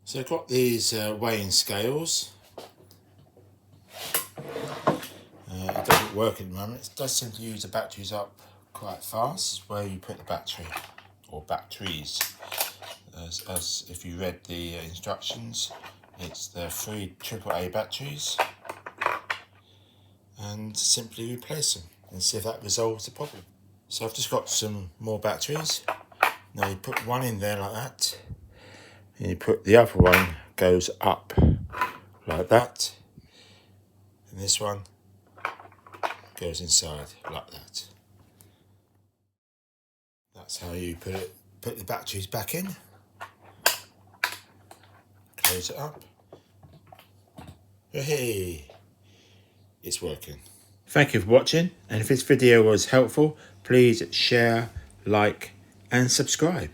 So I've got these weighing scales. It doesn't work at the moment. It does seem to use the batteries up quite fast. Where you put the battery, or batteries, as if you read the instructions, it's the 3 AAA batteries, and simply replace them and see if that resolves the problem. So I've just got some more batteries. Now you put one in there like that, and you put the other one goes up like that, and this one goes inside like that. That's how you put the batteries back in. Close it up. Hey, it's working. Thank you for watching, and if this video was helpful, please share, like and subscribe.